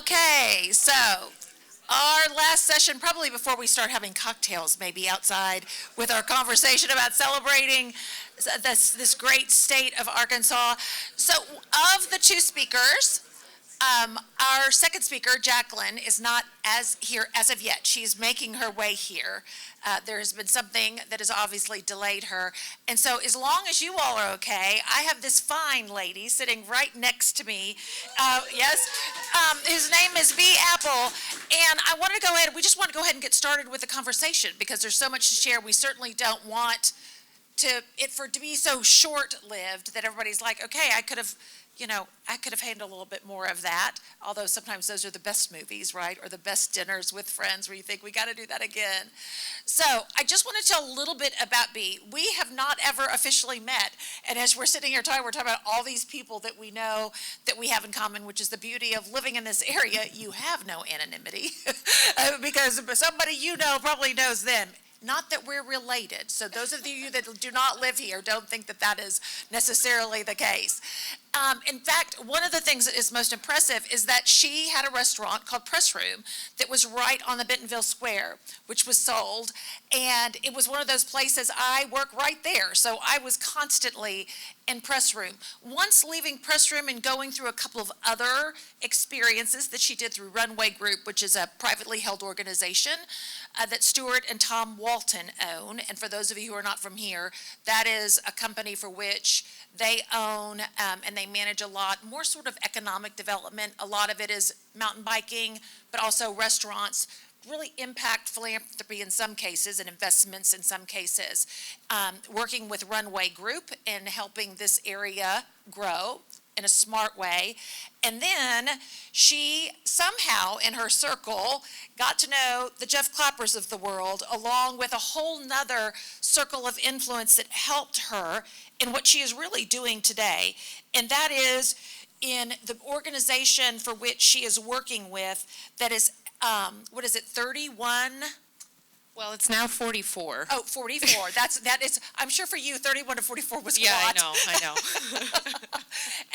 Okay, so our last session, probably before we start having cocktails maybe outside with our conversation about celebrating this great state of Arkansas. So of the two speakers, our second speaker, Jacqueline, is not here as of yet. She's making her way here. There has been something that has obviously delayed her. And so as long as you all are okay, I have this fine lady sitting right next to me, yes, whose name is B. Apple. And I want to go ahead, we just want to go ahead and get started with the conversation because there's so much to share. We certainly don't want it to be so short-lived that everybody's like, okay, I could have handled a little bit more of that, although sometimes those are the best movies, right, or the best dinners with friends where you think, we got to do that again. So I just want to tell a little bit about B. We have not ever officially met, and as we're sitting here talking, we're talking about all these people that we know that we have in common, which is the beauty of living in this area. You have no anonymity because somebody you know probably knows them. Not that we're related. So those of you that do not live here don't think that that is necessarily the case. In fact, one of the things that is most impressive is that she had a restaurant called Press Room that was right on the Bentonville Square, which was sold. And it was one of those places, I work right there. So I was constantly in Press Room. Once leaving Press Room and going through a couple of other experiences that she did through Runway Group, which is a privately held organization that Stuart and Tom Walton own. And for those of you who are not from here, that is a company for which they own and they manage a lot more sort of economic development. A lot of it is mountain biking, but also restaurants, really impact philanthropy in some cases and investments in some cases, working with Runway Group and helping this area grow in a smart way. And then she somehow in her circle got to know the Jeff Clappers of the world, along with a whole nother circle of influence that helped her in what she is really doing today. And that is in the organization for which she is working with that is, 31? Well, it's now 44. Oh, 44. That is, I'm sure for you, 31 to 44 was a lot. Yeah, I know.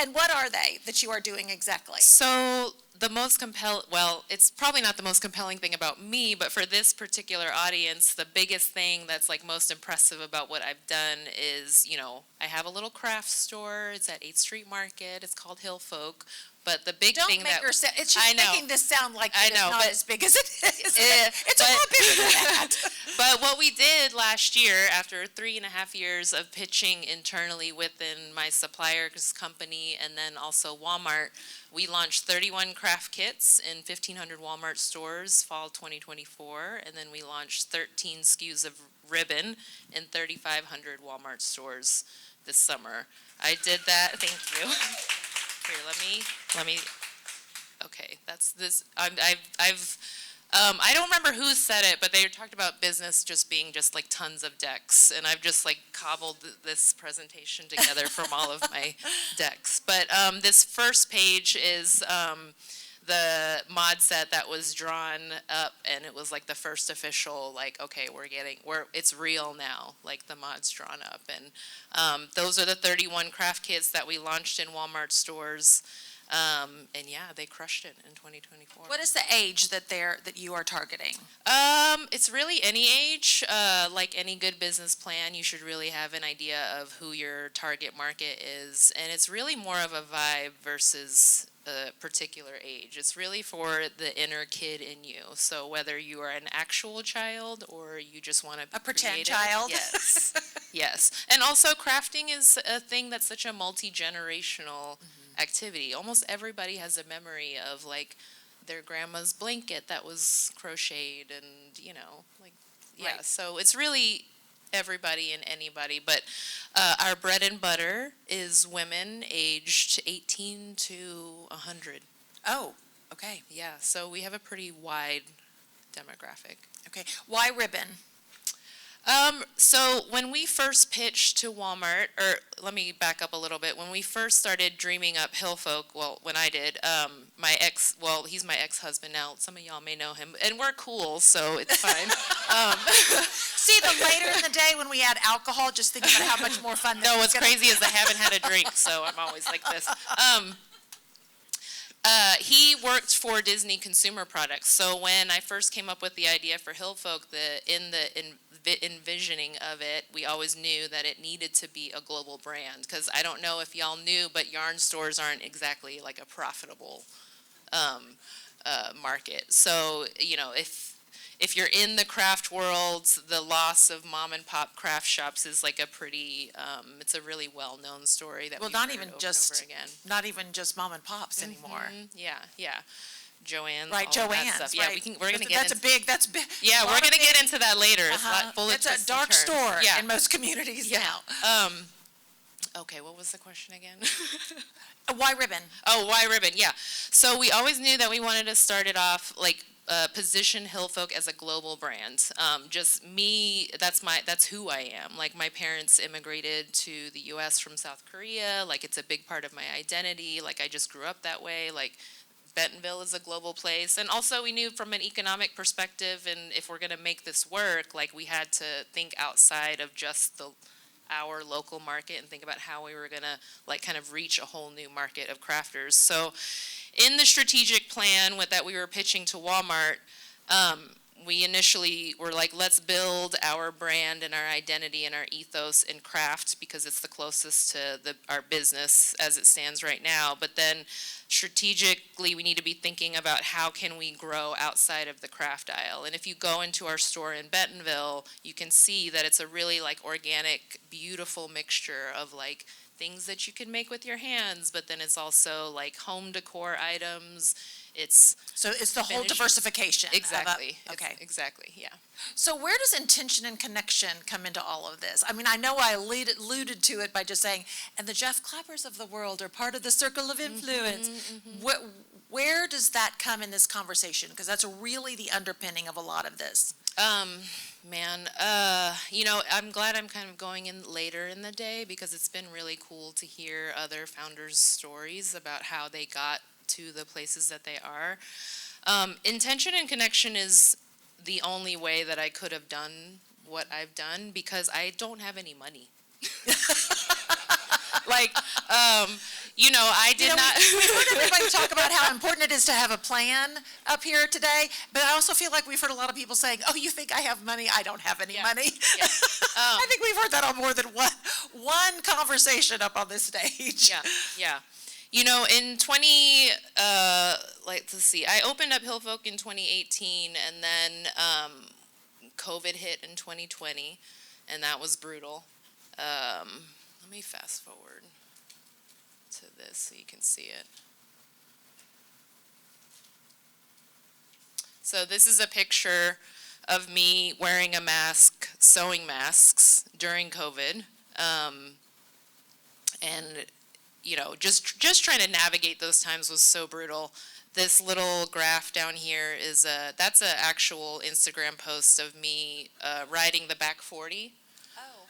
And what are they that you are doing exactly? So the most it's probably not the most compelling thing about me, but for this particular audience, the biggest thing that's like most impressive about what I've done is, I have a little craft store. It's at 8th Street Market. It's called Hill Folk. But the big thing it's just making this sound like it's not as big as it is. It's a lot bigger than that. But what we did last year, after 3.5 years of pitching internally within my suppliers company and then also Walmart, we launched 31 craft kits in 1,500 Walmart stores fall 2024, and then we launched 13 SKUs of ribbon in 3,500 Walmart stores this summer. I did that. Thank you. Here, let me. Okay, that's this. I don't remember who said it, but they talked about business just being just like tons of decks, and I've just like cobbled this presentation together from all of my decks. But this first page is the mod set that was drawn up, and it was like the first official, like, okay, it's real now, like the mod's drawn up. And those are the 31 craft kits that we launched in Walmart stores. And yeah, they crushed it in 2024. What is the age that you are targeting? It's really any age. Like any good business plan, you should really have an idea of who your target market is, and it's really more of a vibe versus a particular age. It's really for the inner kid in you. So whether you are an actual child or you just want to be a pretend creative, child. Yes. Yes. And also crafting is a thing that's such a multi-generational activity. Almost everybody has a memory of like their grandma's blanket that was crocheted, and Right. So it's really everybody and anybody, but our bread and butter is women aged 18 to 100. Oh, okay. Yeah, so we have a pretty wide demographic. Okay. Why ribbon? So when we first pitched to Walmart, or let me back up a little bit. When we first started dreaming up Hill Folk, when I did, he's my ex-husband now. Some of y'all may know him, and we're cool, so it's fine. See, the later in the day when we add alcohol, just think about how much more fun this is. No, what's crazy is I haven't had a drink, so I'm always like this. He worked for Disney Consumer Products. So when I first came up with the idea for Hill Folk, in the envisioning of it, we always knew that it needed to be a global brand. Because I don't know if y'all knew, but yarn stores aren't exactly like a profitable market. So, you know, if you're in the craft world, the loss of mom and pop craft shops is like a pretty, it's a really well-known story that we've heard over and over again. Not even just mom and pops anymore. Yeah. Joanne's, Right, all of that Joanne's, stuff. Yeah, right. we're gonna get into, that's big. yeah, we're gonna get into that later. It's a lot full of It's a twists and dark turns. store Yeah. in most communities now. Okay, what was the question again? Why ribbon? Oh, why ribbon? Yeah. So we always knew that we wanted to start it off like position Hill Folk as a global brand. Just me, that's who I am. Like my parents immigrated to the U.S. from South Korea. Like it's a big part of my identity. Like I just grew up that way. Like Bentonville is a global place. And also we knew from an economic perspective, and if we're going to make this work, like we had to think outside of just our local market and think about how we were going to like kind of reach a whole new market of crafters. So in the strategic plan that we were pitching to Walmart, we initially were like, let's build our brand and our identity and our ethos in craft because it's the closest to our business as it stands right now. But then strategically, we need to be thinking about how can we grow outside of the craft aisle. And if you go into our store in Bentonville, you can see that it's a really like organic, beautiful mixture of like things that you can make with your hands, but then it's also like home decor items. It's the whole diversification. Exactly. Okay. Exactly. Yeah. So where does intention and connection come into all of this? I mean, I know I alluded to it by just saying, and the Jeff Clappers of the world are part of the circle of influence. Where does that come in this conversation? Because that's really the underpinning of a lot of this. You know, I'm glad I'm kind of going in later in the day because it's been really cool to hear other founders' stories about how they got to the places that they are. Intention and connection is the only way that I could have done what I've done because I don't have any money. Like, you know, I did not. We've heard everybody talk about how important it is to have a plan up here today, but I also feel like we've heard a lot of people saying, oh, you think I have money? I don't have any money. Yeah. I think we've heard that on more than one conversation up on this stage. Yeah. You know, in let's see, I opened up Hill Folk in 2018, and then COVID hit in 2020, and that was brutal. Let me fast forward to this so you can see it. So this is a picture of me wearing a mask, sewing masks during COVID, and you know, just trying to navigate those times was so brutal. This little graph down here is that's an actual Instagram post of me riding the back 40.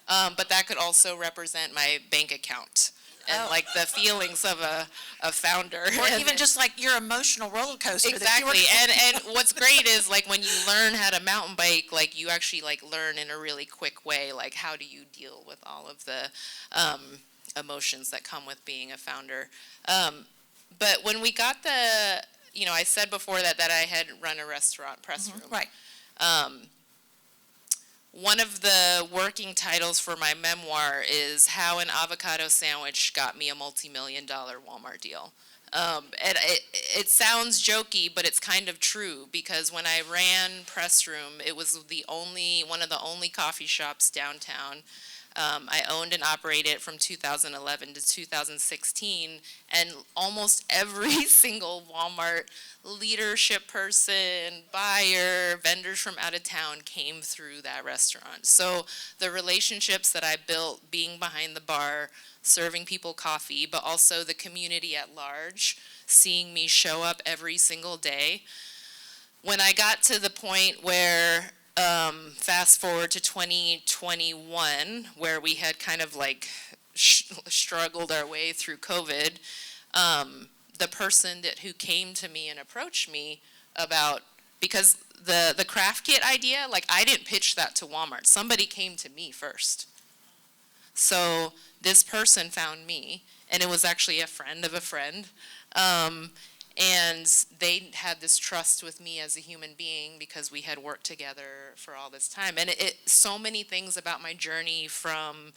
But that could also represent my bank account and like the feelings of a founder. Or even just like your emotional roller coaster. Exactly. And what's great is like when you learn how to mountain bike, like you actually like learn in a really quick way, like how do you deal with all of the emotions that come with being a founder. But when we got you know, I said before that I had run a restaurant press room. Right. One of the working titles for my memoir is How an Avocado Sandwich Got Me a Multi-million-dollar Walmart Deal. And it sounds jokey, but it's kind of true because when I ran Press Room, it was one of the only coffee shops downtown. I owned and operated it from 2011 to 2016, and almost every single Walmart leadership person, buyer, vendors from out of town came through that restaurant. So the relationships that I built being behind the bar, serving people coffee, but also the community at large, seeing me show up every single day. When I got to the point where fast forward to 2021, where we had kind of like struggled our way through COVID, the person who came to me and approached me about, because the craft kit idea, like I didn't pitch that to Walmart. Somebody came to me first. So this person found me, and it was actually a friend of a friend. And they had this trust with me as a human being because we had worked together for all this time. And so many things about my journey from,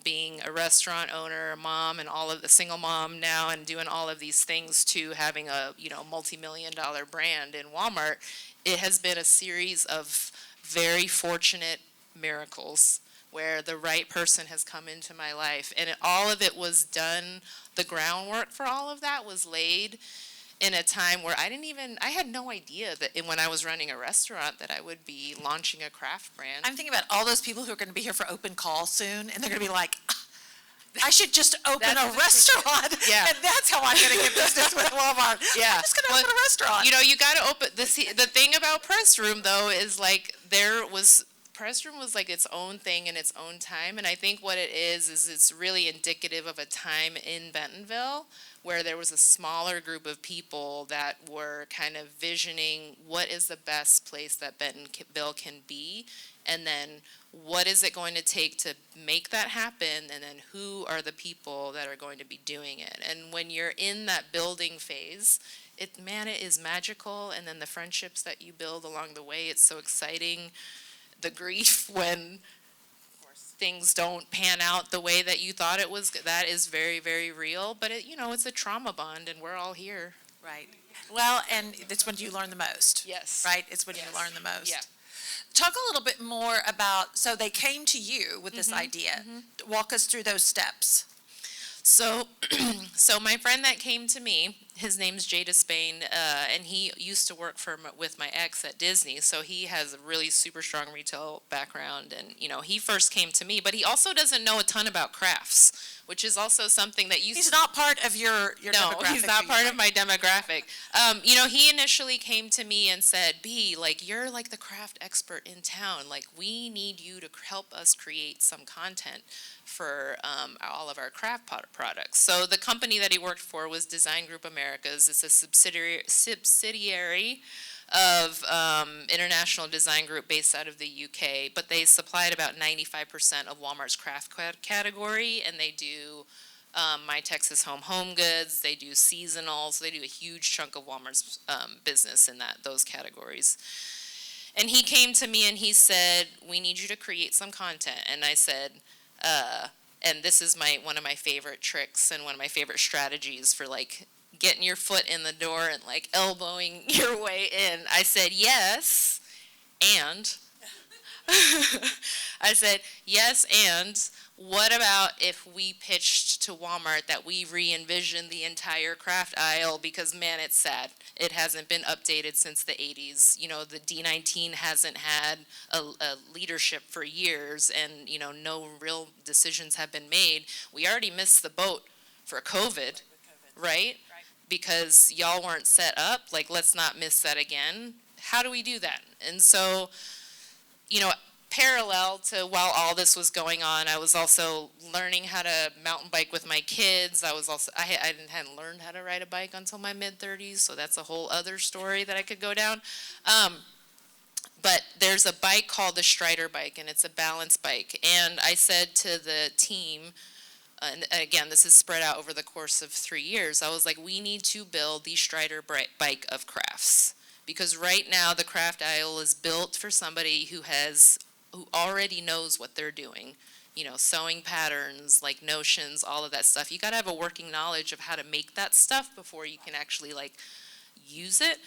being a restaurant owner, a mom, and all of the single mom now, and doing all of these things to having a, multi-million-dollar brand in Walmart, it has been a series of very fortunate miracles where the right person has come into my life. And all of it was done, the groundwork for all of that was laid in a time where I had no idea that when I was running a restaurant that I would be launching a craft brand. I'm thinking about all those people who are going to be here for open call soon, and they're going to be like, I should just open a restaurant, Yeah. and that's how I'm going to get business with Walmart. Yeah. I'm just going to open a restaurant. You got to open the thing about Press Room though is like Press Room was like its own thing in its own time, and I think what it is it's really indicative of a time in Bentonville where there was a smaller group of people that were kind of visioning what is the best place that Bentonville can be, and then what is it going to take to make that happen, and then who are the people that are going to be doing it. And when you're in that building phase, it is magical, and then the friendships that you build along the way, it's so exciting. The grief when things don't pan out the way that you thought it was, that is very, very real. But it's a trauma bond, and we're all here. Right. Well, and it's when you learn the most. Yes. Right? It's when Yes. you learn the most. Yeah. Talk a little bit more about, so they came to you with this idea. Walk us through those steps. So my friend that came to me, his name's Jay Despain, and he used to work with my ex at Disney, so he has a really super strong retail background, and he first came to me, but he also doesn't know a ton about crafts, which is also something that He's not part of your demographic. No, he's not part of my demographic. He initially came to me and said, B, you're the craft expert in town. We need you to help us create some content for all of our craft products. So the company that he worked for was Design Group Americas. It's a subsidiary of International Design Group based out of the UK, but they supplied about 95% of Walmart's craft category, and they do My Texas Home Goods, they do seasonals, they do a huge chunk of Walmart's business in those categories. And he came to me and he said, we need you to create some content. And I said, and this is one of my favorite tricks and one of my favorite strategies for getting your foot in the door and elbowing your way in. I said, yes, and I said, yes, and what about if we pitched to Walmart that we re-envisioned the entire craft aisle, because man, it's sad. It hasn't been updated since the 80s. The D19 hasn't had a leadership for years, and no real decisions have been made. We already missed the boat for COVID, right? Because y'all weren't set up. Let's not miss that again. How do we do that? And so, parallel to while all this was going on, I was also learning how to mountain bike with my kids. I hadn't learned how to ride a bike until my mid-30s, so that's a whole other story that I could go down. But there's a bike called the Strider bike, and it's a balance bike. And I said to the team, and again, this is spread out over the course of 3 years, I was like, we need to build the Strider bike of crafts. Because right now the craft aisle is built for somebody who already knows what they're doing. Sewing patterns, notions, all of that stuff. You got to have a working knowledge of how to make that stuff before you can actually use it.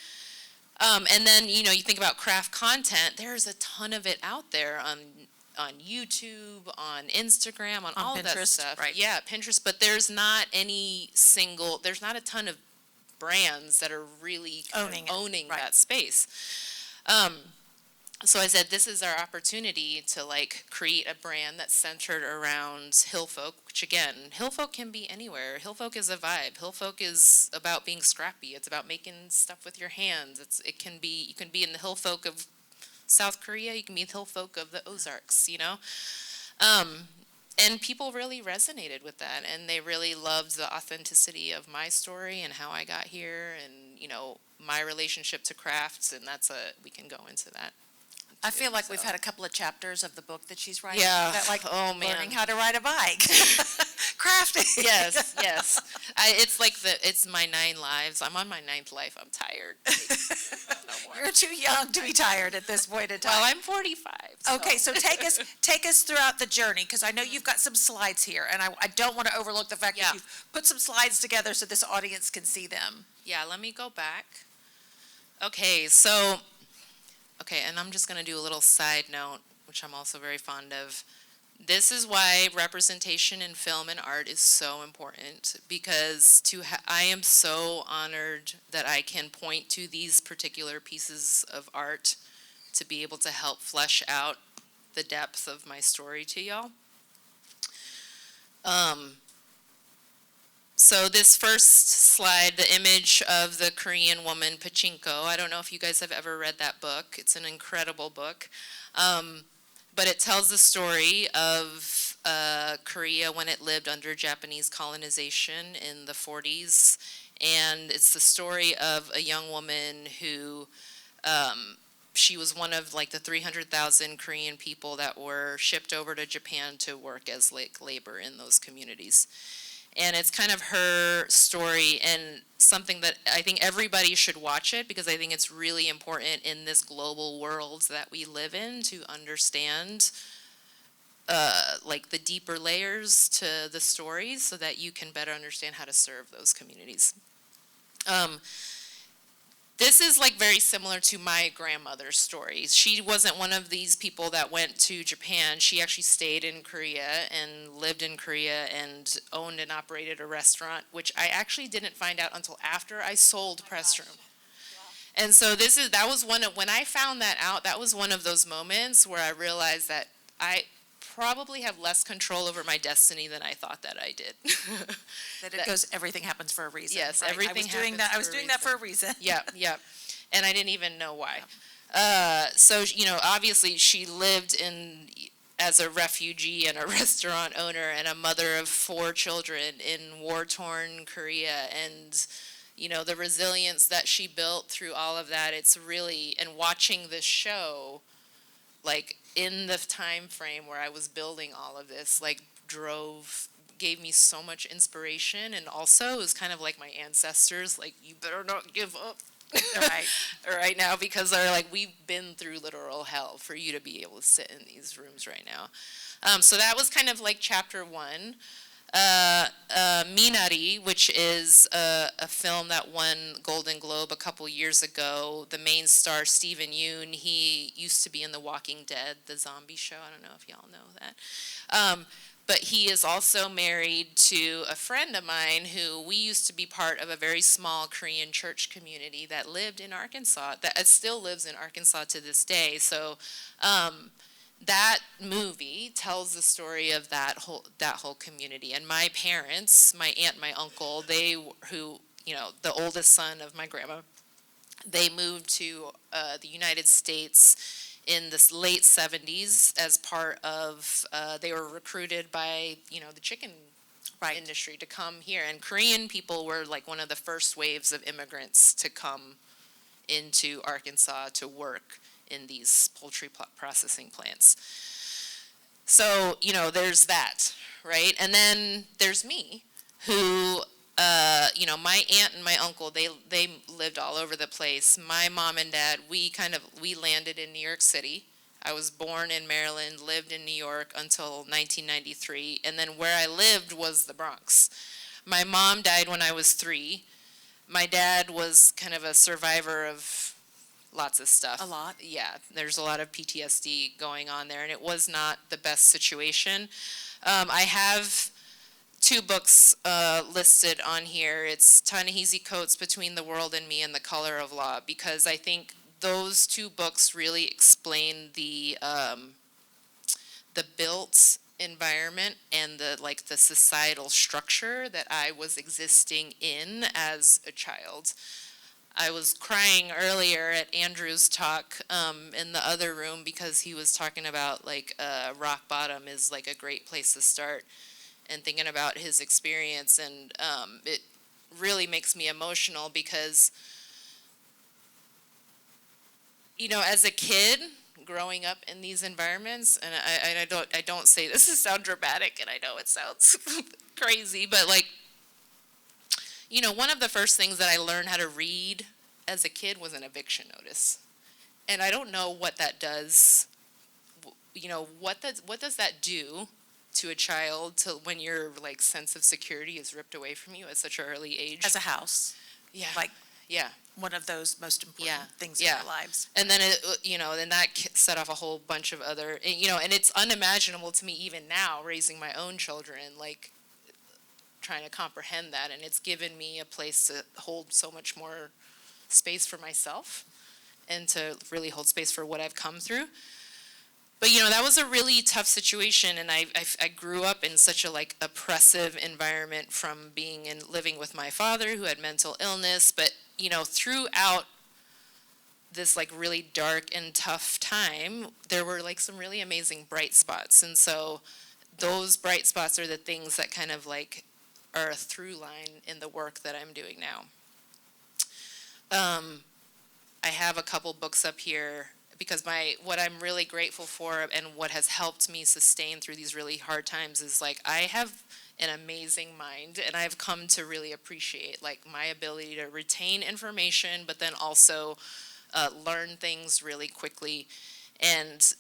And then, you think about craft content, there's a ton of it out there on YouTube, on Instagram, on all Pinterest, of that stuff. right. Yeah, Pinterest, but there's not there's not a ton of brands that are really owning right. that space. So I said, this is our opportunity to create a brand that's centered around Hillfolk, which again, Hillfolk can be anywhere. Hillfolk is a vibe. Hillfolk is about being scrappy. It's about making stuff with your hands. You can be in the Hillfolk of South Korea. You can be the Hillfolk of the Ozarks, And people really resonated with that, and they really loved the authenticity of my story and how I got here, and my relationship to crafts, and we can go into that. I feel like we've had a couple of chapters of the book that she's writing. Yeah. That Oh, man. learning how to ride a bike. Crafty. Yes, yes. It's like it's my 9 lives. I'm on my 9th life. I'm tired. No more. You're too young to be tired at this point in time. Well, I'm 45. Okay, so take us throughout the journey, because I know you've got some slides here, and I don't want to overlook the fact Yeah. that you've put some slides together so this audience can see them. Yeah, let me go back. Okay, so, and I'm just going to do a little side note, which I'm also very fond of. This is why representation in film and art is so important, because I am so honored that I can point to these particular pieces of art to be able to help flesh out the depth of my story to y'all. So this first slide, the image of the Korean woman Pachinko, I don't know if you guys have ever read that book. It's an incredible book. But it tells the story of Korea when it lived under Japanese colonization in the 40s. And it's the story of a young woman who, she was one of like the 300,000 Korean people that were shipped over to Japan to work as like labor in those communities. And it's kind of her story, and something that I think everybody should watch it, because I think it's really important in this global world that we live in to understand like the deeper layers to the stories so that you can better understand how to serve those communities. This is like very similar to my grandmother's story. She wasn't one of these people that went to Japan. She actually stayed in Korea and lived in Korea and owned and operated a restaurant, which I actually didn't find out until after I sold Press Room. And so when I found that out, that was one of those moments where I realized that I probably have less control over my destiny than I thought that I did. That it goes, everything happens for a reason. Yes, right? everything happens I was doing that for a reason. Yeah, yeah. And I didn't even know why. So, obviously she lived as a refugee and a restaurant owner and a mother of 4 children in war-torn Korea. And, the resilience that she built through all of that, it's really, and watching this show, like in the time frame where I was building all of this, like gave me so much inspiration, and also it was kind of like my ancestors, like, you better not give up right now, because they're like, we've been through literal hell for you to be able to sit in these rooms right now. So that was kind of like chapter 1. Minari, which is a film that won Golden Globe a couple years ago. The main star, Steven Yeun, he used to be in The Walking Dead, the zombie show. I don't know if y'all know that. But he is also married to a friend of mine who we used to be part of a very small Korean church community that lived in Arkansas, that still lives in Arkansas to this day. So that movie tells the story of that whole community. And my parents, my aunt, my uncle, the oldest son of my grandma, they moved to the United States in the late 70s as part of, they were recruited by, the chicken industry to come here. And Korean people were like one of the first waves of immigrants to come into Arkansas to work in these poultry processing plants. So, there's that, right? And then there's me, who, my aunt and my uncle, they lived all over the place. My mom and dad, we landed in New York City. I was born in Maryland, lived in New York until 1993, and then where I lived was the Bronx. My mom died when I was 3. My dad was kind of a survivor of lots of stuff. A lot? Yeah, there's a lot of PTSD going on there, and it was not the best situation. I have 2 books listed on here. It's Ta-Nehisi Coates, Between the World and Me, and The Color of Law, because I think those 2 books really explain the built environment and the societal structure that I was existing in as a child. I was crying earlier at Andrew's talk in the other room, because he was talking about rock bottom is like a great place to start, and thinking about his experience, and it really makes me emotional because, as a kid growing up in these environments, and I don't say this to sound dramatic, and I know it sounds crazy, but like, one of the first things that I learned how to read as a kid was an eviction notice. And I don't know what that does. What does that do to a child when your like sense of security is ripped away from you at such an early age? As a house, Yeah. like Yeah. one of those most important Yeah. things in Yeah. our lives. And then then that set off a whole bunch of other, and it's unimaginable to me even now, raising my own children, like trying to comprehend that, and it's given me a place to hold so much more space for myself and to really hold space for what I've come through. But that was a really tough situation, and I grew up in such a like oppressive environment from living with my father who had mental illness, but throughout this like really dark and tough time, there were like some really amazing bright spots. And so those bright spots are the things that kind of like are a through line in the work that I'm doing now. I have a couple books up here because what I'm really grateful for and what has helped me sustain through these really hard times is like I have an amazing mind, and I've come to really appreciate like my ability to retain information, but then also learn things really quickly. And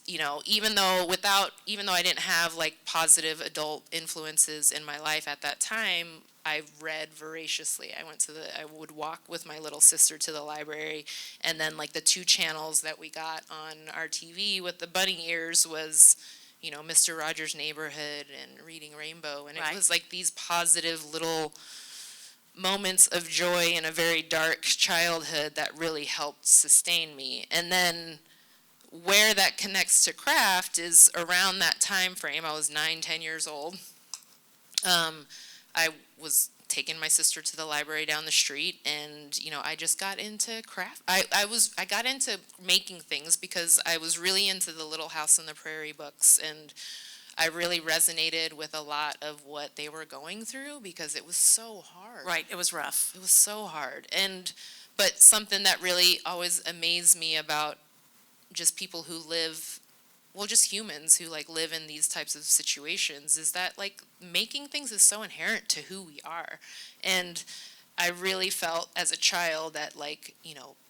even though I didn't have like positive adult influences in my life at that time, I read voraciously. I would walk with my little sister to the library, and then like the 2 channels that we got on our TV with the bunny ears was Mr. Rogers' Neighborhood and Reading Rainbow, and Right. it was like these positive little moments of joy in a very dark childhood that really helped sustain me. And then where that connects to craft is around that time frame. I was 9-10 years old. I was taking my sister to the library down the street, and I just got into craft. I got into making things because I was really into the Little House on the Prairie books, and I really resonated with a lot of what they were going through because it was so hard. Right, it was rough. It was so hard. But something that really always amazed me about just people who live, well, just humans who like live in these types of situations is that like making things is so inherent to who we are. And I really felt as a child that like,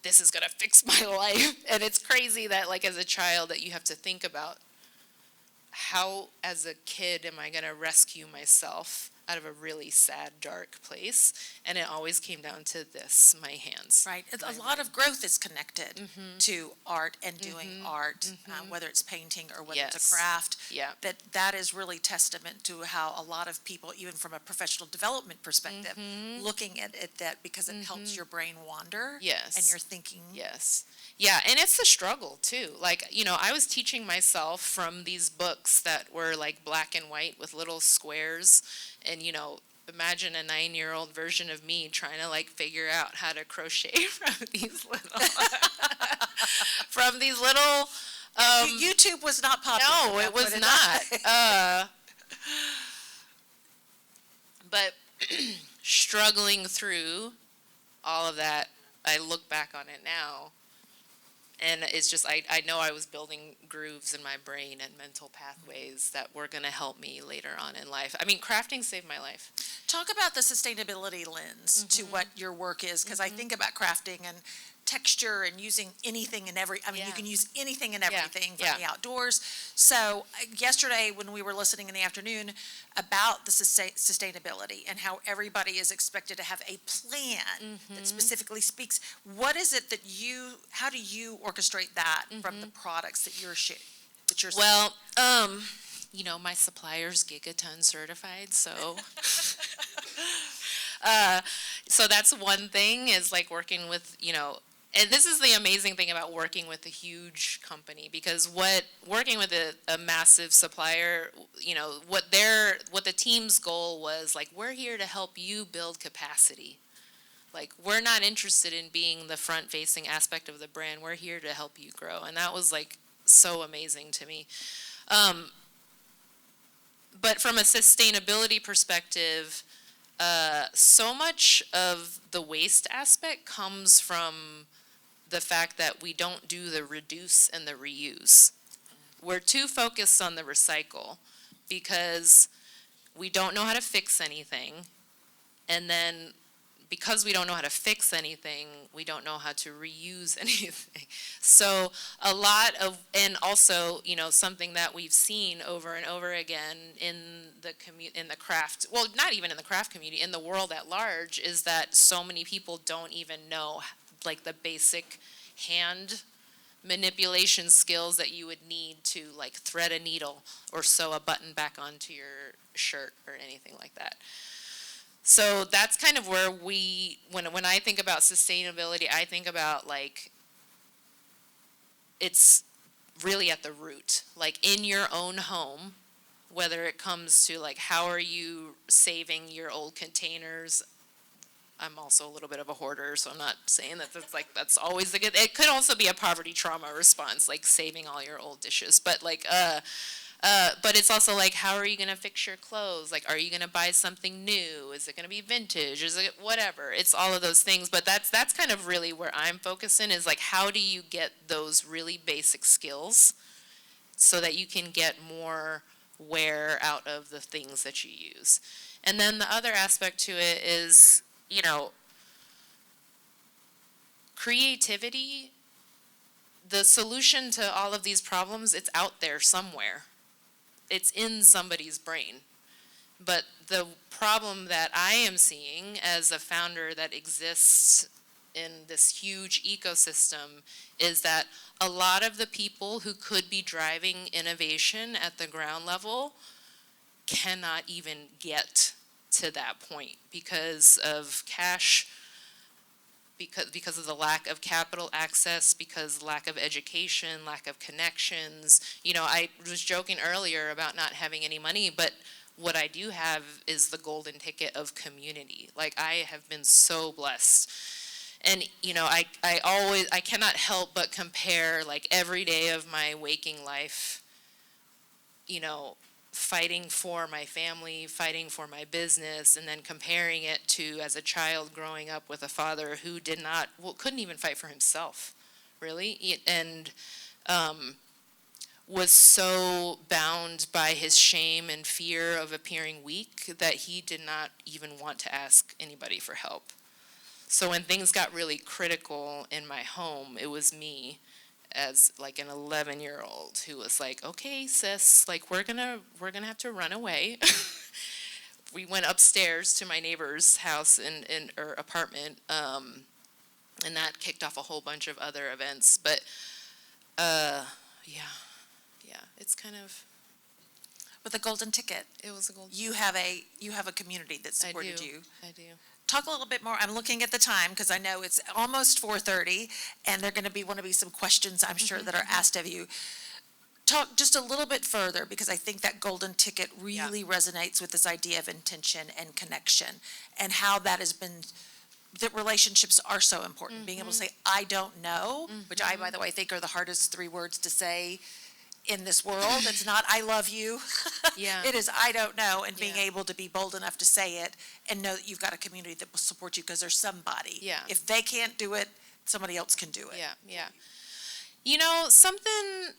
this is gonna fix my life. And it's crazy that like as a child that you have to think about how as a kid am I gonna rescue myself out of a really sad, dark place. And it always came down to this, my hands. Right. A lot of growth is connected to art and doing art, whether it's painting or whether it's Yes. a craft. Yeah. That is really testament to how a lot of people, even from a professional development perspective, looking at it that because it helps your brain wander. Yes. And you're thinking. Yes. Yeah, and it's the struggle too. Like, I was teaching myself from these books that were like black and white with little squares, and imagine a 9-year-old version of me trying to like figure out how to crochet from these little YouTube was not popular. no, it was not. But struggling through all of that, I look back on it now, and it's just, I know I was building grooves in my brain and mental pathways that were going to help me later on in life. I mean, crafting saved my life. Talk about the sustainability lens to what your work is, because I think about crafting and texture and using anything and you can use anything and everything from the outdoors. So yesterday when we were listening in the afternoon about the sustainability and how everybody is expected to have a plan that specifically speaks, what is it that how do you orchestrate that from the products that you're Well, my supplier's Gigaton certified, so so that's one thing is like working with, and this is the amazing thing about working with a huge company, because working with a massive supplier, what the team's goal was, like, we're here to help you build capacity. Like, we're not interested in being the front-facing aspect of the brand. We're here to help you grow. And that was, like, so amazing to me. But from a sustainability perspective, so much of the waste aspect comes from the fact that we don't do the reduce and the reuse. We're too focused on the recycle because we don't know how to fix anything. And then because we don't know how to fix anything, we don't know how to reuse anything. So a lot of, and also, something that we've seen over and over again in the craft, well, not even in the craft community, in the world at large, is that so many people don't even know, like, the basic hand manipulation skills that you would need to, like, thread a needle or sew a button back onto your shirt or anything like that. So that's kind of where when I think about sustainability, I think about, like, it's really at the root, like in your own home, whether it comes to, like, how are you saving your old containers. I'm also a little bit of a hoarder, so I'm not saying that that's always the good. It could also be a poverty trauma response, like saving all your old dishes. But but it's also like, how are you going to fix your clothes? Like, are you going to buy something new? Is it going to be vintage? Is it whatever? It's all of those things. But that's kind of really where I'm focusing, is like, how do you get those really basic skills so that you can get more wear out of the things that you use? And then the other aspect to it is, creativity. The solution to all of these problems, it's out there somewhere. It's in somebody's brain. But the problem that I am seeing as a founder that exists in this huge ecosystem is that a lot of the people who could be driving innovation at the ground level cannot even get to that point because of cash, because of the lack of capital access, because lack of education, lack of connections. I was joking earlier about not having any money, but what I do have is the golden ticket of community. Like, I have been so blessed. And, I cannot help but compare, like, every day of my waking life, fighting for my family, fighting for my business, and then comparing it to as a child growing up with a father who couldn't even fight for himself, really, and was so bound by his shame and fear of appearing weak that he did not even want to ask anybody for help. So when things got really critical in my home, it was me as, like, an 11-year-old who was like, okay, sis, like, we're gonna have to run away. We went upstairs to my neighbor's house or apartment, and that kicked off a whole bunch of other events. But yeah, it's kind of. With the golden ticket, It was a golden. you have a community that supported you. I do. Talk a little bit more. I'm looking at the time because I know it's almost 4:30, and there are going to want to be some questions, I'm sure, that are asked of you. Talk just a little bit further, because I think that golden ticket really resonates with this idea of intention and connection, and how that relationships are so important. Being able to say, I don't know, which I, by the way, think are the hardest 3 words to say in this world. It's not, I love you. Yeah. It is, I don't know, and being Yeah. able to be bold enough to say it and know that you've got a community that will support you because there's somebody. Yeah. If they can't do it, somebody else can do it. Yeah. Something,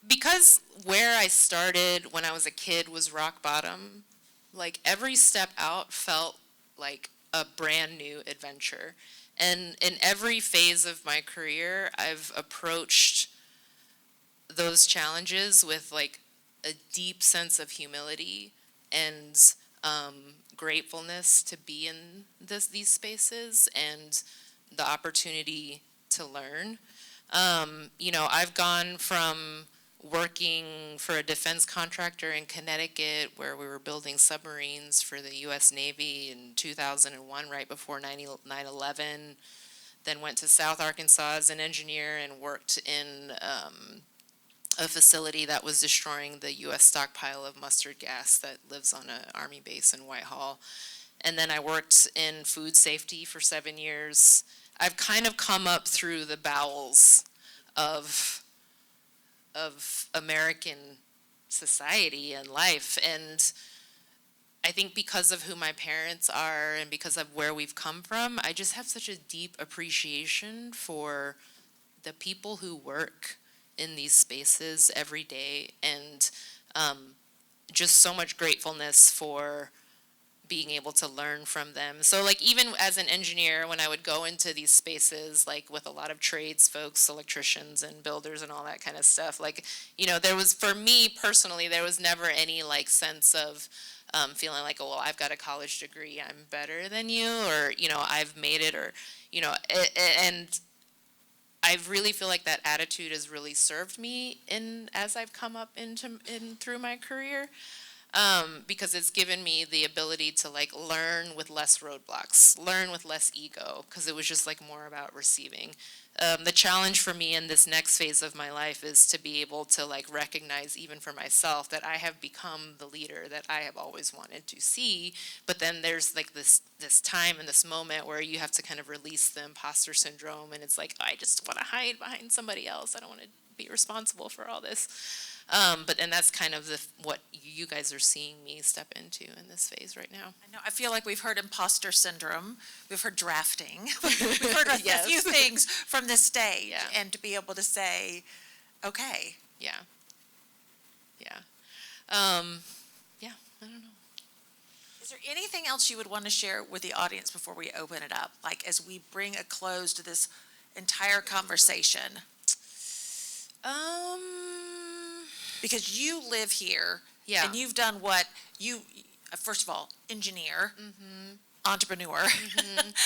because where I started when I was a kid was rock bottom, like, every step out felt like a brand new adventure. And in every phase of my career, I've approached those challenges with, like, a deep sense of humility and gratefulness to be in these spaces and the opportunity to learn. I've gone from working for a defense contractor in Connecticut where we were building submarines for the U.S. Navy in 2001, right before 9/11. Then went to South Arkansas as an engineer and worked in a facility that was destroying the U.S. stockpile of mustard gas that lives on an Army base in Whitehall. And then I worked in food safety for 7 years. I've kind of come up through the bowels of American society and life, and I think because of who my parents are and because of where we've come from, I just have such a deep appreciation for the people who work in these spaces every day, and just so much gratefulness for being able to learn from them. So like even as an engineer, when I would go into these spaces, like with a lot of trades folks, electricians and builders and all that kind of stuff, like, there was, for me personally, there was never any like sense of feeling like, oh, well, I've got a college degree, I'm better than you, or, I've made it, or, and I really feel like that attitude has really served me as I've come up in through my career. Because it's given me the ability to like learn with less roadblocks, learn with less ego, because it was just like more about receiving. The challenge for me in this next phase of my life is to be able to like recognize even for myself that I have become the leader that I have always wanted to see, but then there's like this time and this moment where you have to kind of release the imposter syndrome, and it's like, I just want to hide behind somebody else. I don't want to be responsible for all this. And that's kind of what you guys are seeing me step into in this phase right now. I know. I feel like we've heard imposter syndrome. We've heard drafting. We've heard a Yes. few things from this stage, Yeah. and to be able to say, okay. Yeah. Yeah. Yeah, I don't know. Is there anything else you would want to share with the audience before we open it up? Like as we bring a close to this entire conversation? Because you live here, Yeah. and you've done what you, first of all, engineer, entrepreneur.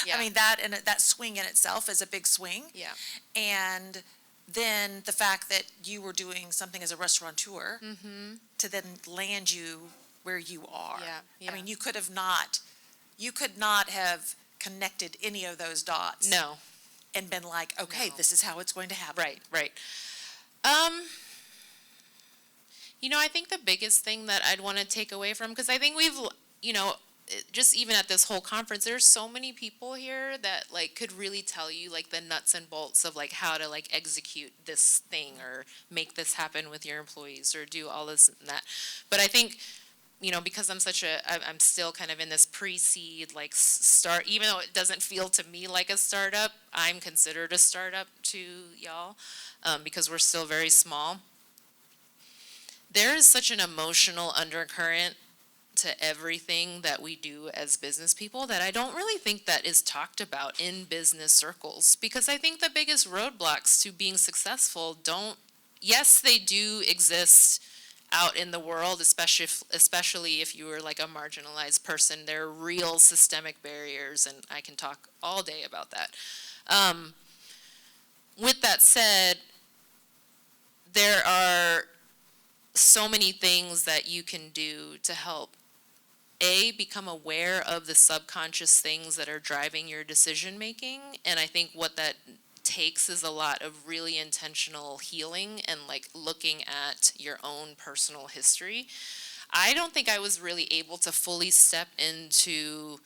Yeah. I mean, that swing in itself is a big swing. Yeah. And then the fact that you were doing something as a restaurateur to then land you where you are. Yeah, yeah. I mean, you could not have connected any of those dots. No. And been like, okay, No. this is how it's going to happen. Right. I think the biggest thing that I'd want to take away from, because I think we've, just even at this whole conference, there's so many people here that like could really tell you like the nuts and bolts of like how to like execute this thing or make this happen with your employees or do all this and that. But I think, because I'm still kind of in this pre-seed like start, even though it doesn't feel to me like a startup, I'm considered a startup to y'all, because we're still very small. There is such an emotional undercurrent to everything that we do as business people that I don't really think that is talked about in business circles, because I think the biggest roadblocks to being successful yes, they do exist out in the world, especially if you were like a marginalized person. There are real systemic barriers, and I can talk all day about that. With that said, there are so many things that you can do to help become aware of the subconscious things that are driving your decision making. And I think what that takes is a lot of really intentional healing and like looking at your own personal history. I don't think I was really able to fully step into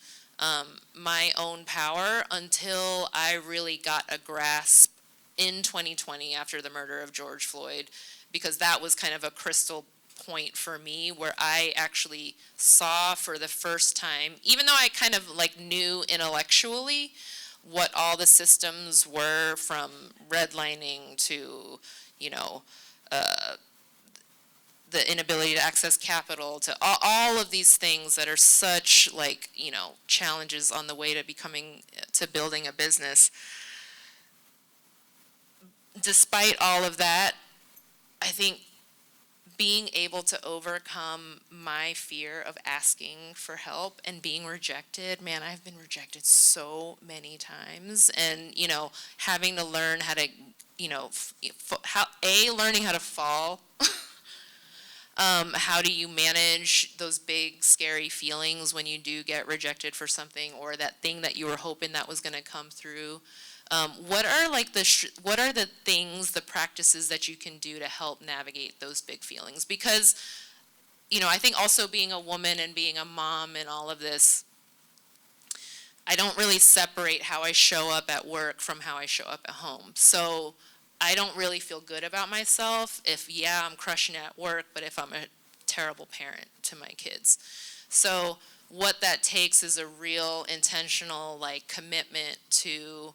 my own power until I really got a grasp in 2020 after the murder of George Floyd, because that was kind of a crystal point for me where I actually saw for the first time, even though I kind of like knew intellectually what all the systems were, from redlining to, the inability to access capital, to all of these things that are such like, challenges on the way to building a business. Despite all of that, I think being able to overcome my fear of asking for help and being rejected, man, I've been rejected so many times. And, having to learn how to, learning how to fall. How do you manage those big, scary feelings when you do get rejected for something, or that thing that you were hoping that was going to come through? What are the things, the practices that you can do to help navigate those big feelings? Because, I think also being a woman and being a mom and all of this, I don't really separate how I show up at work from how I show up at home. So I don't really feel good about myself if, I'm crushing it at work, but if I'm a terrible parent to my kids. So what that takes is a real intentional like commitment to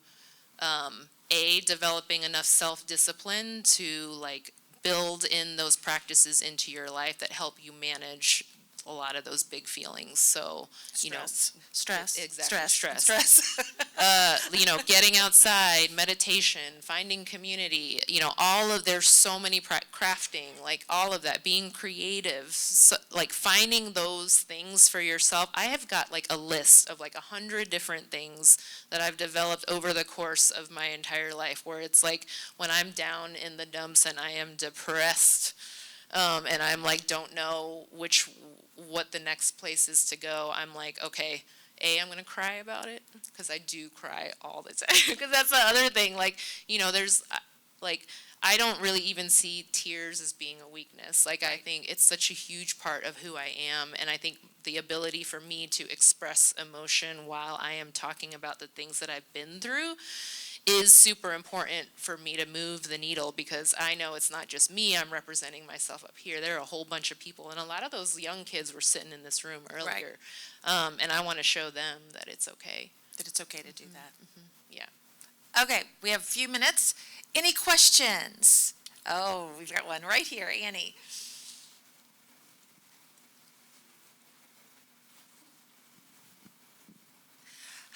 developing enough self-discipline to like build in those practices into your life that help you manage a lot of those big feelings. So, Stress. Exactly. Stress. Getting outside, meditation, finding community, there's so many crafting, like all of that, being creative, so, like finding those things for yourself. I have got like a list of like 100 different things that I've developed over the course of my entire life, where it's like when I'm down in the dumps and I am depressed, and I'm like, don't know what the next place is to go, I'm like, okay, I'm going to cry about it, because I do cry all the time, because that's the other thing, like, there's, like, I don't really even see tears as being a weakness. Like, I think it's such a huge part of who I am, and I think the ability for me to express emotion while I am talking about the things that I've been through is super important for me to move the needle, because I know it's not just me. I'm representing myself up here. There are a whole bunch of people, and a lot of those young kids were sitting in this room earlier, and I want to show them that it's okay. That it's okay to do that. Yeah. Okay, we have a few minutes. Any questions? Oh, we've got one right here, Annie.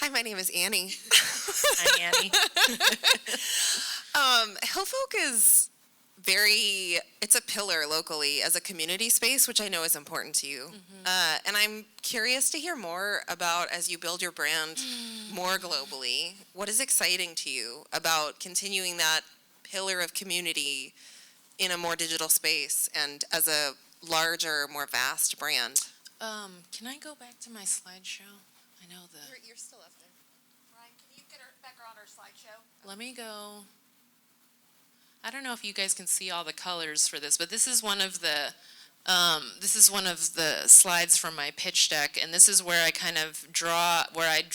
Hi, my name is Annie. Hi, Annie. Hillfolk is it's a pillar locally as a community space, which I know is important to you. And I'm curious to hear more about, as you build your brand more globally, what is exciting to you about continuing that pillar of community in a more digital space and as a larger, more vast brand? Can I go back to my slideshow? I know You're still up there. Ryan, can you get her back on our slideshow? Let me go. I don't know if you guys can see all the colors for this, but this is one of the slides from my pitch deck, and this is where I kind of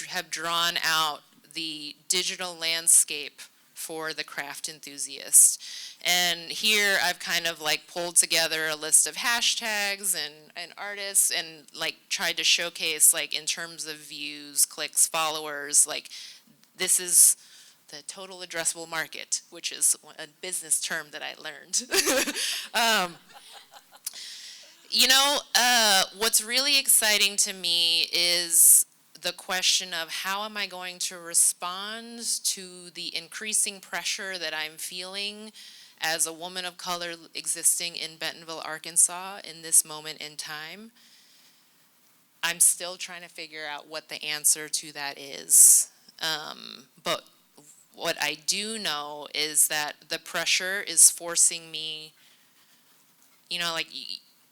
have drawn out the digital landscape for the craft enthusiast. And here I've kind of like pulled together a list of hashtags and artists, and like tried to showcase, like, in terms of views, clicks, followers, like this is the total addressable market, which is a business term that I learned. What's really exciting to me is the question of how am I going to respond to the increasing pressure that I'm feeling as a woman of color existing in Bentonville, Arkansas in this moment in time. I'm still trying to figure out what the answer to that is. But what I do know is that the pressure is forcing me,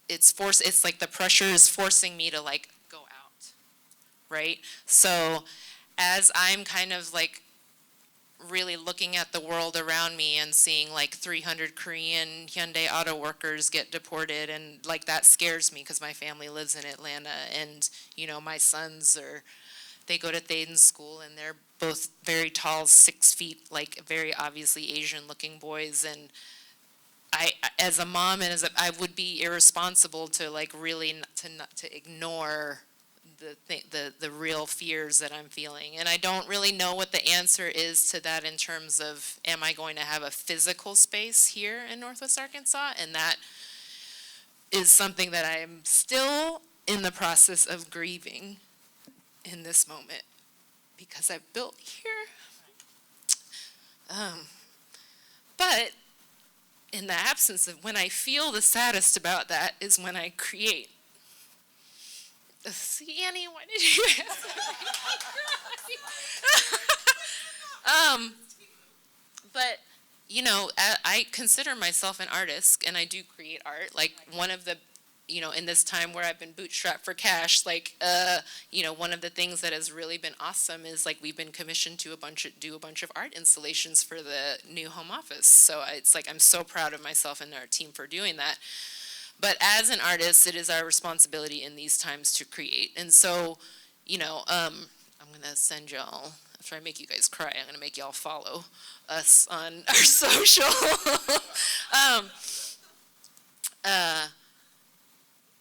it's like the pressure is forcing me to like go out, right? So as I'm kind of like really looking at the world around me and seeing like 300 Korean Hyundai auto workers get deported, and like that scares me because my family lives in Atlanta, and my sons they go to Thaden School, and they're both very tall, 6 feet, like very obviously Asian looking boys, and I, as a mom and I would be irresponsible to like really to ignore the real fears that I'm feeling. And I don't really know what the answer is to that in terms of, am I going to have a physical space here in Northwest Arkansas? And that is something that I am still in the process of grieving in this moment, because I've built here. But in the absence of, when I feel the saddest about that is when I create. See, Annie, why did you ask me? But, I consider myself an artist, and I do create art. Like, one of the, in this time where I've been bootstrapped for cash, like, one of the things that has really been awesome is, like, we've been commissioned to do a bunch of art installations for the new home office. So it's like I'm so proud of myself and our team for doing that. But as an artist, it is our responsibility in these times to create. And so, I'm going to send y'all, after I make you guys cry, I'm going to make y'all follow us on our social.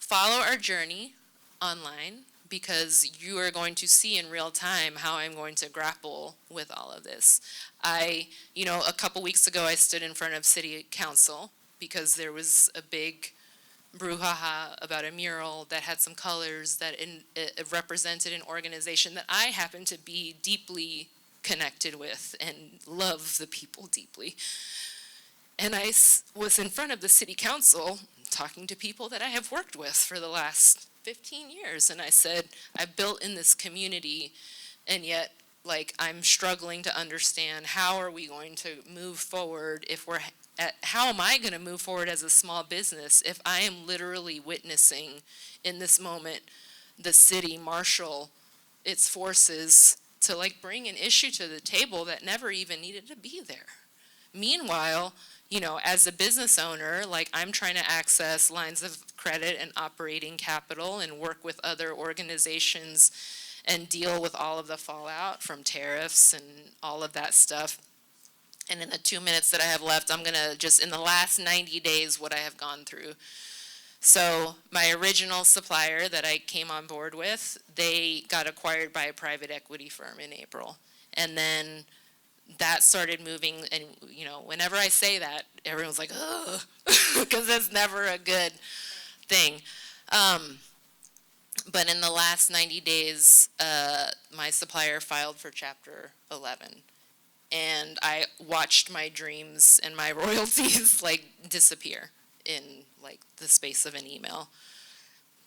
follow our journey online, because you are going to see in real time how I'm going to grapple with all of this. A couple weeks ago, I stood in front of city council because there was a big brouhaha about a mural that had some colors that it represented an organization that I happen to be deeply connected with and love the people deeply. And I was in front of the city council talking to people that I have worked with for the last 15 years. And I said, I built in this community, and yet, I'm struggling to understand how are we going to move forward how am I going to move forward as a small business if I am literally witnessing in this moment the city marshal its forces to bring an issue to the table that never even needed to be there. Meanwhile, as a business owner, I'm trying to access lines of credit and operating capital and work with other organizations and deal with all of the fallout from tariffs and all of that stuff. And in the 2 minutes that I have left, I'm going to just, in the last 90 days, what I have gone through. So my original supplier that I came on board with, they got acquired by a private equity firm in April. And then that started moving, and whenever I say that, everyone's like, ugh, because it's never a good thing. But in the last 90 days, my supplier filed for Chapter 11. And I watched my dreams and my royalties disappear in the space of an email.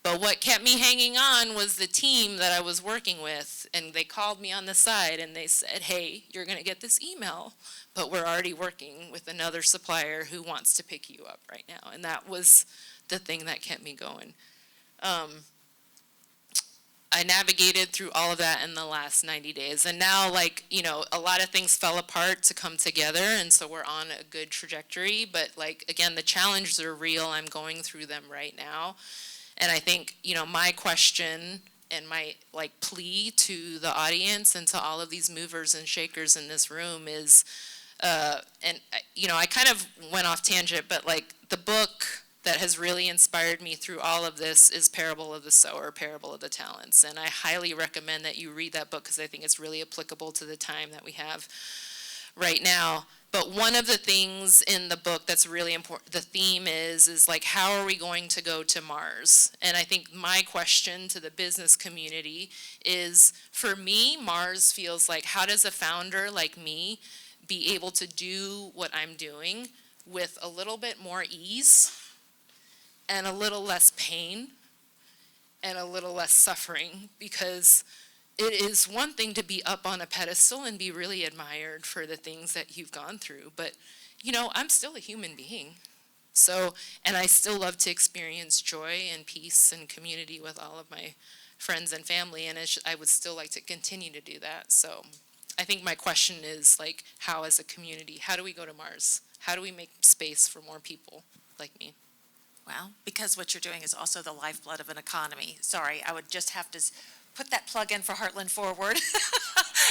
But what kept me hanging on was the team that I was working with, and they called me on the side and they said, hey, you're going to get this email, but we're already working with another supplier who wants to pick you up right now. And that was the thing that kept me going. I navigated through all of that in the last 90 days. And now, a lot of things fell apart to come together, and so we're on a good trajectory. But, again, the challenges are real. I'm going through them right now. And I think, my question and my, plea to the audience and to all of these movers and shakers in this room is, I kind of went off tangent, but, the book that has really inspired me through all of this is Parable of the Sower, Parable of the Talents. And I highly recommend that you read that book because I think it's really applicable to the time that we have right now. But one of the things in the book that's really important, the theme is how are we going to go to Mars? And I think my question to the business community is, for me, Mars feels like, how does a founder like me be able to do what I'm doing with a little bit more ease and a little less pain and a little less suffering? Because it is one thing to be up on a pedestal and be really admired for the things that you've gone through, but I'm still a human being. So, and I still love to experience joy and peace and community with all of my friends and family, and I would still like to continue to do that. So I think my question is how as a community, how do we go to Mars? How do we make space for more people like me? Well, because what you're doing is also the lifeblood of an economy. Sorry, I would just have to put that plug in for Heartland Forward.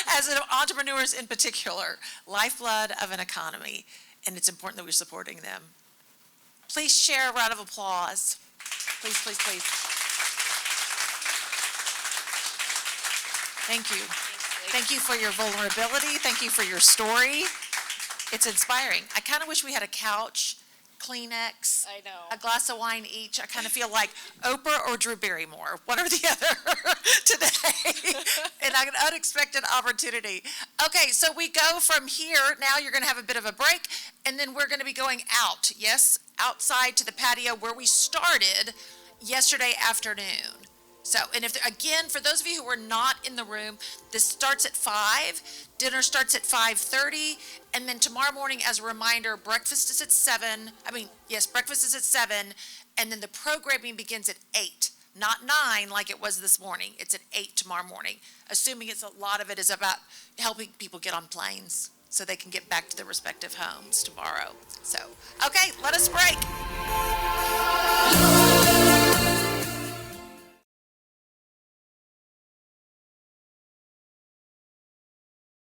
As entrepreneurs in particular, lifeblood of an economy, and it's important that we're supporting them. Please share a round of applause. Please, please, please. Thank you. Thank you for your vulnerability. Thank you for your story. It's inspiring. I kind of wish we had a couch, Kleenex, I know. a glass of wine each. I kind of feel like Oprah or Drew Barrymore, one or the other today, and an unexpected opportunity. Okay, so we go from here. Now you're going to have a bit of a break, and then we're going to be going out, yes, outside to the patio where we started yesterday afternoon. So, and again, for those of you who are not in the room, this starts at 5, dinner starts at 5:30, and then tomorrow morning, as a reminder, breakfast is at 7. Breakfast is at 7, and then the programming begins at 8, not 9 like it was this morning. It's at 8 tomorrow morning, assuming a lot of it is about helping people get on planes so they can get back to their respective homes tomorrow. So, okay, let us break.